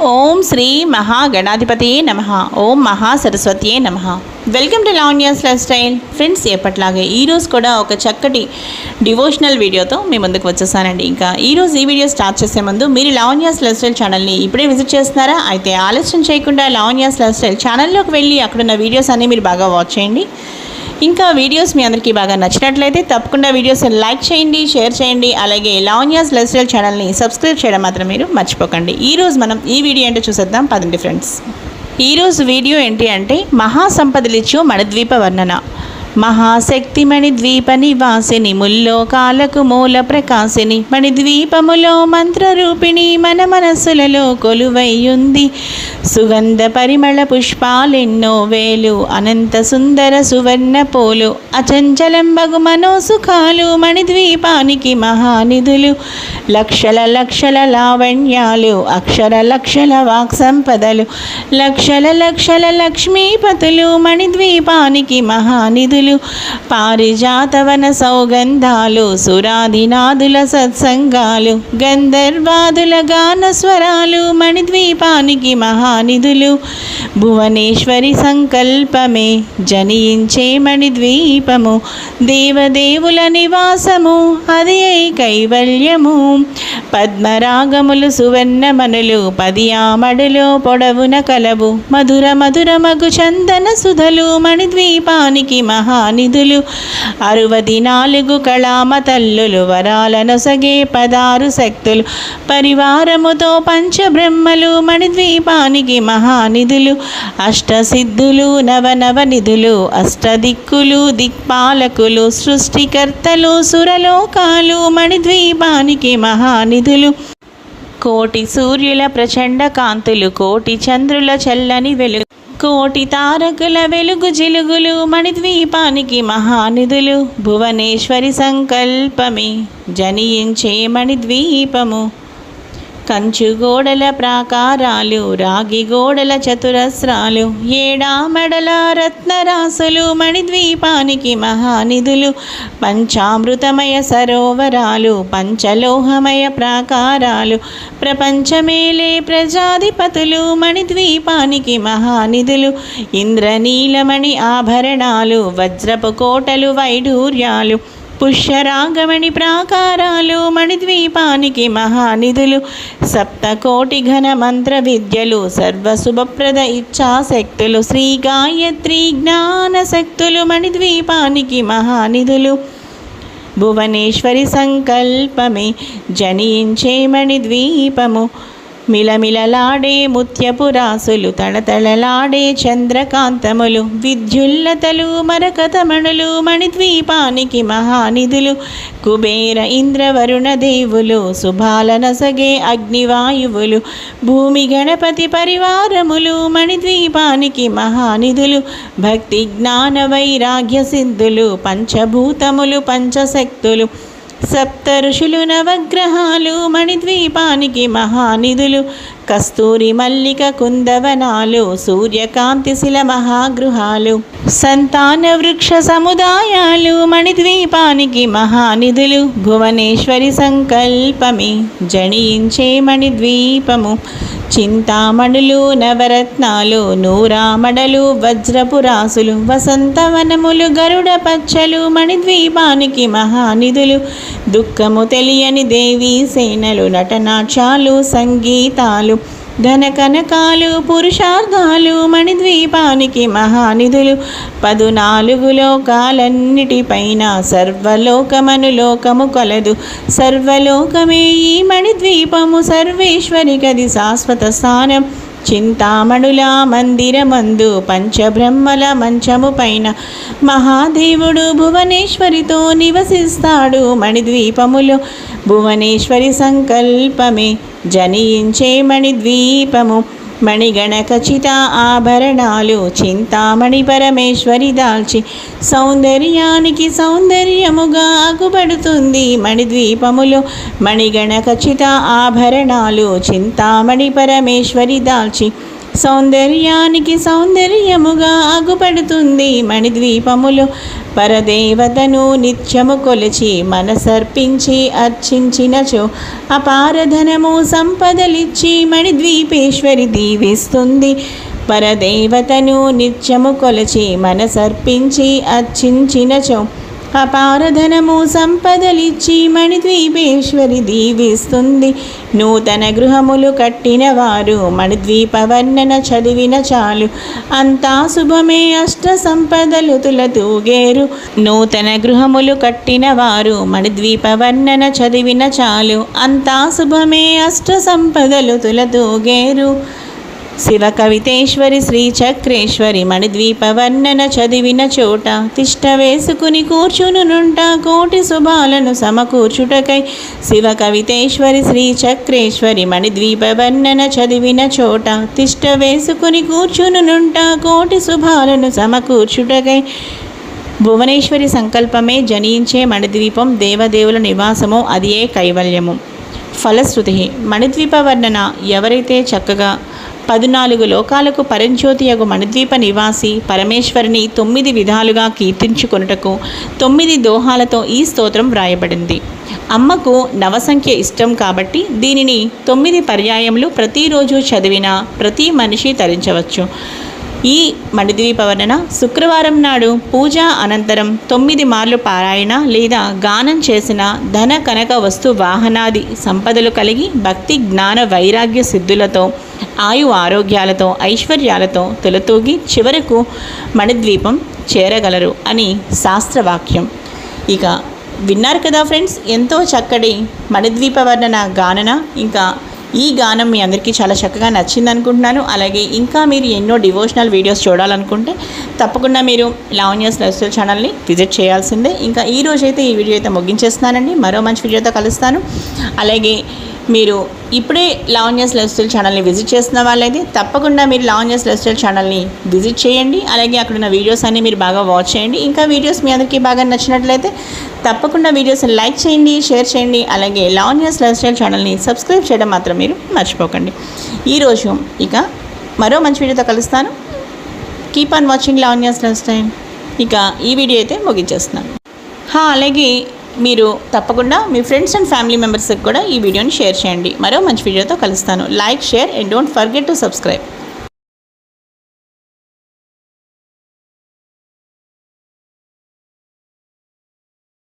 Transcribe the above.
ఓం శ్రీ మహాగణాధిపతియే నమః. ఓం మహాసరస్వతియే నమః. Welcome to Lavanya's life style. Friends, ఎప్పట్లాగే ఈరోజు కూడా ఒక చక్కటి డివోషనల్ వీడియోతో మీ ముందుకు వచ్చేసానండి. ఇంకా ఈరోజు ఈ వీడియో స్టార్ట్ చేసే ముందు మీరు లావణ్యాస్ లైఫ్ స్టైల్ ఛానల్ని ఇప్పుడే విజిట్ చేస్తున్నారా? అయితే ఆలస్యం చేయకుండా లావణ్యాస్ లైఫ్ స్టైల్ ఛానల్లోకి వెళ్ళి అక్కడున్న వీడియోస్ అన్నీ మీరు బాగా వాచ్ చేయండి. ఇంకా వీడియోస్ మీ అందరికీ బాగా నచ్చినట్లయితే తప్పకుండా వీడియోస్ లైక్ చేయండి, షేర్ చేయండి. అలాగే లావణ్యాస్ లైఫ్ స్టైల్ ఛానల్ని సబ్స్క్రైబ్ చేయడం మాత్రం మీరు మర్చిపోకండి. ఈరోజు మనం ఈ వీడియో ఏంటో చూసేద్దాం పదండి ఫ్రెండ్స్. ఈరోజు వీడియో ఏంటి అంటే మహాసంపదలిచ్చు మణిద్వీప వర్ణన. మహాశక్తి మణిద్వీప నివాసిని, ముల్లోకాలకు మూల ప్రకాశిని, మణిద్వీపములో మంత్రరూపిణి, మన మనస్సులలో కొలువైయుంది. సుగంధ పరిమళ పుష్పాలెన్నో వేలు, అనంత సుందర సువర్ణ పోలు, అచంచలంబగు మనోసుఖాలు, మణిద్వీపానికి మహానిధులు. లక్షల లక్షల లావణ్యాలు, అక్షర లక్షల వాక్ సంపదలు, లక్షల లక్షల లక్ష్మీపతులు, మణిద్వీపానికి మహానిధులు. పారిజాతవన సౌగంధాలు, సురాధినాదుల సత్సంగాలు, గంధర్వాదుల గాన స్వరాలు, మణిద్వీపానికి మహానిధులు. భువనేశ్వరి సంకల్పమే జనించే మణిద్వీపము, దేవదేవుల నివాసము అది కైవల్యము. పద్మరాగములు సువర్ణమనులు, పదియామడులో పొడవున కలవు, మధుర మధుర మగు చందన సుధలు, మణిద్వీపానికి మహానిధులు. 64 కళామ తల్లులు, వరాలనొసగే 16 శక్తులు, పరివారముతో పంచబ్రహ్మలు, మణిద్వీపానికి మహానిధులు. అష్టసిద్ధులు నవనవనిధులు, అష్టదిక్కులు దిక్పాలకులు, సృష్టికర్తలు సురలోకాలు, మణిద్వీపానికి మహానిధులు. కోటి సూర్యుల ప్రచండ కాంతులు, కోటి చంద్రుల చల్లని వెలుగు, కోటి తారకుల వెలుగు జిలుగులు, మణిద్వీపానికి మహానిధులు. భువనేశ్వరి సంకల్పమే జనించే మణిద్వీపము, కంచు గోడల ప్రాకారాలు, రాగి గోడల చతురస్రాలు, ఏడామెడల రత్నరాసులు, మణిద్వీపానికి మహానిధులు. పంచామృతమయ సరోవరాలు, పంచలోహమయ ప్రాకారాలు, ప్రపంచమేలే ప్రజాధిపతులు, మణిద్వీపానికి మహానిధులు. ఇంద్రనీలమణి ఆభరణాలు, వజ్రపు కోటలు వైఢూర్యాలు, పుష్యరాగమణి ప్రాకారాలు, మణిద్వీపానికి మహానిధులు. సప్తకోటి ఘన మంత్ర విద్యలు, సర్వశుభప్రద ఇచ్ఛాశక్తులు, శ్రీ గాయత్రి జ్ఞాన శక్తులు, మణిద్వీపానికి మహానిధులు. భువనేశ్వరి సంకల్పమే జనించే మణిద్వీపము, మిలమిలలాడే ముత్యపు రాసులు, తళతళలాడే చంద్రకాంతములు, విద్యుల్లతలు మరకతమణులు, మణిద్వీపానికి మహానిధులు. కుబేర ఇంద్రవరుణ దేవులు, శుభాలనసగే అగ్నివాయువులు, భూమి గణపతి పరివారములు, మణిద్వీపానికి మహానిధులు. భక్తి జ్ఞాన వైరాగ్య సిద్ధులు, పంచభూతములు పంచశక్తులు, సప్త ఋషులు నవగ్రహాలు, మణిద్వీపానికి మహానిధులు. కస్తూరి మల్లిక కుందవనాలు, సూర్యకాంతి శిల మహాగృహాలు, సంతాన వృక్ష సముదాయాలు, మణిద్వీపానికి మహానిధులు. భువనేశ్వరి సంకల్పమే జనించే మణిద్వీపము, చింతామణులు నవరత్నాలు, నూరామడలు వజ్రపు రాసులు, వసంతవనములు గరుడ పచ్చలు, మణిద్వీపానికి మహానిధులు. దుఃఖము తెలియని దేవీ సేనలు, నటనాట్యాలు సంగీతాలు, ధనకనకాలు పురుషార్థాలు, మణిద్వీపానికి మహానిధులు. 14 లోకాలన్నిటిపైన సర్వలోకమను లోకము కలదు, సర్వలోకమే ఈ మణిద్వీపము, సర్వేశ్వరి గది శాశ్వత స్థానం. చింతామణుల మందిరమందు, పంచబ్రహ్మల మంచము పైన, మహాదేవుడు భువనేశ్వరితో నివసిస్తాడు మణిద్వీపములో. భువనేశ్వరి సంకల్పమే జనించే మణిద్వీపము, మణిగణ ఖచిత ఆభరణాలు, చింతామణి పరమేశ్వరి దాల్చి, సౌందర్యానికి సౌందర్యముగా అగుపడుతుంది మణిద్వీపములో. మణిగణ ఖచిత ఆభరణాలు, చింతామణి పరమేశ్వరి దాల్చి, సౌందర్యానికి సౌందర్యముగా అగుపడుతుంది మణిద్వీపములో. పరదేవతను నిత్యము కొలిచి మనసర్పించి అర్చించినచో అపారధనము సంపదలిచ్చి మణిద్వీపేశ్వరి దీవిస్తుంది. పరదేవతను నిత్యము కొలిచి మనసర్పించి అర్చించినచో అపారధనము సంపదలిచ్చి మణిద్వీపేశ్వరి దీవిస్తుంది. నూతన గృహములు కట్టిన వారు మణిద్వీప వర్ణన చదివిన చాలు అంతా శుభమే అష్ట సంపదలు తులతూగేరు. నూతన గృహములు కట్టిన వారు మణిద్వీప వర్ణన చదివిన చాలు అంతా శుభమే అష్ట సంపదలు తులతూగేరు. శివ కవితేశ్వరి శ్రీ చక్రేశ్వరి మణిద్వీప వర్ణన చదివిన చోట తిష్ట వేసుకుని కూర్చునుంట కోటి శుభాలను సమకూర్చుటకై. శివ కవితేశ్వరి శ్రీ చక్రేశ్వరి మణిద్వీప వర్ణన చదివిన చోట తిష్ట వేసుకుని కూర్చునుంట కోటి శుభాలను సమకూర్చుటకై. భువనేశ్వరి సంకల్పమే జనించే మణిద్వీపం దేవదేవుల నివాసము అదియే కైవల్యము. ఫలశ్రుతి మణిద్వీప వర్ణన ఎవరైతే చక్కగా 14 లోకాలకు పరంజ్యోతియగు మణిద్వీప నివాసి పరమేశ్వరిని 9 విధాలుగా కీర్తించుకొనుటకు 9 దోహాలతో ఈ స్తోత్రం వ్రాయబడింది. అమ్మకు నవసంఖ్య ఇష్టం కాబట్టి దీనిని 9 పర్యాయములు ప్రతిరోజు చదివిన ప్రతి మనిషి తరించవచ్చు. ఈ మణిద్వీప వర్ణన శుక్రవారం నాడు పూజ అనంతరం 9 మార్లు పారాయణ లేదా గానం చేసిన ధన కనక వస్తు వాహనాది సంపదలు కలిగి భక్తి జ్ఞాన వైరాగ్య సిద్ధులతో ఆయు ఆరోగ్యాలతో ఐశ్వర్యాలతో తులతూగి చివరకు మణిద్వీపం చేరగలరు అని శాస్త్రవాక్యం. ఇక విన్నారు కదా ఫ్రెండ్స్, ఎంతో చక్కటి మణిద్వీప వర్ణన గానన. ఇంకా ఈ గానం మీ అందరికీ చాలా చక్కగా నచ్చింది అనుకుంటున్నాను. అలాగే ఇంకా మీరు ఎన్నో డివోషనల్ వీడియోస్ చూడాలనుకుంటే తప్పకుండా మీరు లావణ్యాస్ లైఫ్ స్టైల్ ఛానల్ని విజిట్ చేయాల్సిందే. ఇంకా ఈ రోజైతే ఈ వీడియో అయితే ముగించేస్తున్నానండి. మరో మంచి వీడియోతో కలుస్తాను. అలాగే మీరు ఇప్పుడే లావణ్యాస్ లైఫ్ స్టైల్ ఛానల్ని విజిట్ చేస్తున్న వాళ్ళైతే తప్పకుండా మీరు లావణ్యాస్ లైఫ్ స్టైల్ ఛానల్ని విజిట్ చేయండి. అలాగే అక్కడ ఉన్న వీడియోస్ అన్నీ మీరు బాగా వాచ్ చేయండి. ఇంకా వీడియోస్ మీ అందరికీ బాగా నచ్చినట్లయితే తప్పకుండా వీడియోస్ని లైక్ చేయండి, షేర్ చేయండి. అలాగే లావణ్యాస్ లైఫ్ స్టైల్ ఛానల్ని సబ్స్క్రైబ్ చేయడం మాత్రం మీరు మర్చిపోకండి. ఈరోజు ఇక మరో మంచి వీడియోతో కలుస్తాను. Keep on watching Lavanya's life style. ఇక ఈ వీడియో అయితే ముగించేస్తున్నాను. అలాగే మీరు తప్పకుండా మీ ఫ్రెండ్స్ అండ్ ఫ్యామిలీ మెంబర్స్కి కూడా ఈ వీడియోని షేర్ చేయండి. మరో మంచి వీడియోతో కలుస్తాను. Like, share and don't forget to subscribe.